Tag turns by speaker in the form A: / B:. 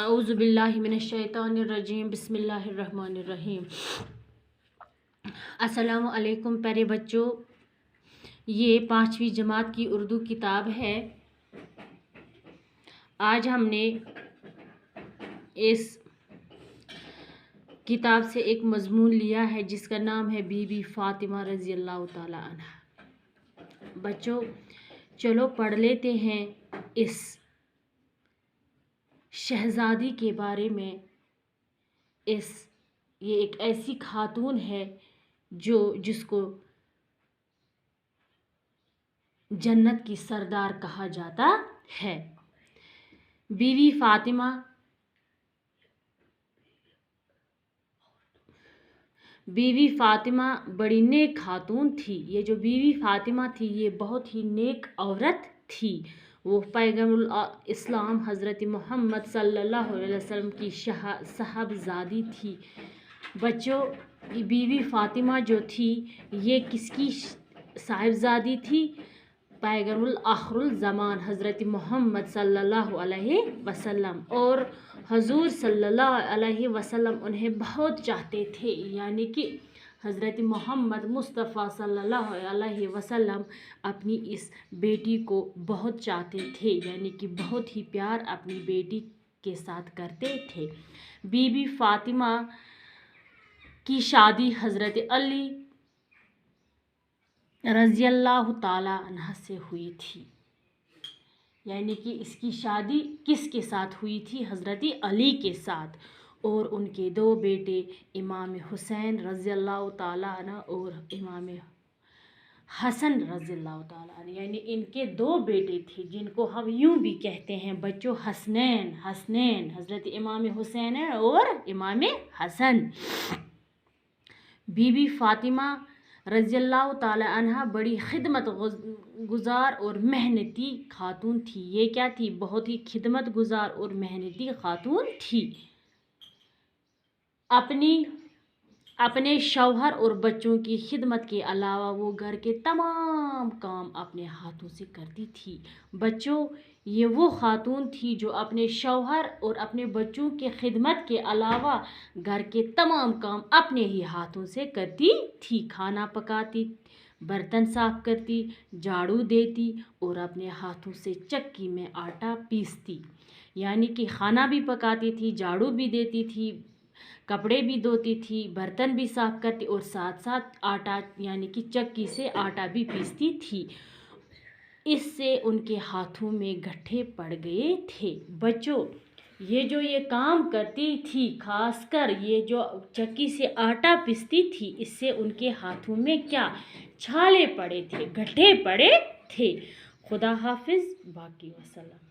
A: अऊज़ु बिल्लाहि मिनश्शैतानिर्रजीम बिस्मिल्लाहिर्रहमानिर्रहीम। अस्सलामु अलैकुम प्यारे बच्चों, ये 5वीं जमात की उर्दू किताब है। आज हमने इस किताब से एक मज़मून लिया है जिसका नाम है बीबी फ़ातिमा रज़ी अल्लाह ताला अन्हा। बच्चों चलो पढ़ लेते हैं इस शहज़ादी के बारे में। ये एक ऐसी खातून है जिसको जन्नत की सरदार कहा जाता है। बीवी फ़ातिमा बड़ी नेक खातून थी। ये जो बीवी फ़ातिमा थी ये बहुत ही नेक औरत थी। वो पैगम्बर इस्लाम हज़रत मोहम्मद सल्लल्लाहु अलैहि वसल्लम की साहबजादी थी। बच्चों ये बीवी फ़ातिमा जो थी ये किसकी साहिबजादी थी? पैगम्बर आखिरुल ज़मान हज़रत मोहम्मद सल्लल्लाहु अलैहि वसल्लम। और हुज़ूर सल्लल्लाहु अलैहि वसल्लम उन्हें बहुत चाहते थे, यानी कि हज़रत मोहम्मद मुस्तफ़ा सल्लल्लाहु अलैहि वसल्लम अपनी इस बेटी को बहुत चाहते थे, यानी कि बहुत ही प्यार अपनी बेटी के साथ करते थे। बीबी फ़ातिमा की शादी हज़रत अली रज़ी अल्लाह ताला अन्हा से हुई थी, यानी कि इसकी शादी किसके साथ हुई थी? हज़रत अली के साथ। और उनके 2 बेटे इमाम हुसैन रज़ी अल्लाह ताला अन्हा और इमाम हसन रज़ी अल्लाह ताला अन्हा, यानी इनके 2 बेटे थे जिनको हम यूं भी कहते हैं बच्चों हसनैन। हज़रत इमाम हुसैन और इमाम हसन। बीबी फ़ातिमा रज़ी अल्लाह ताला अन्हा बड़ी खिदमत गुजार और मेहनती खातून थी। ये क्या थी? बहुत ही खिदमत गुजार और मेहनती खातून थी। अपने शौहर और बच्चों की खिदमत के अलावा वो घर के तमाम काम अपने हाथों से करती थी। बच्चों ये वो खातून थी जो अपने शौहर और अपने बच्चों की खिदमत के अलावा घर के तमाम काम अपने ही हाथों से करती थी। खाना पकाती, बर्तन साफ करती, झाड़ू देती और अपने हाथों से चक्की में आटा पीसती, यानी कि खाना भी पकाती थी, झाड़ू भी देती थी, कपड़े भी धोती थी, बर्तन भी साफ करती और साथ साथ आटा यानी कि चक्की से आटा भी पीसती थी। इससे उनके हाथों में गट्ठे पड़ गए थे। बच्चों ये काम करती थी, खासकर ये जो चक्की से आटा पीसती थी, इससे उनके हाथों में क्या छाले पड़े थे, गट्ठे पड़े थे। खुदा हाफिज़। बाकी वसल्लम।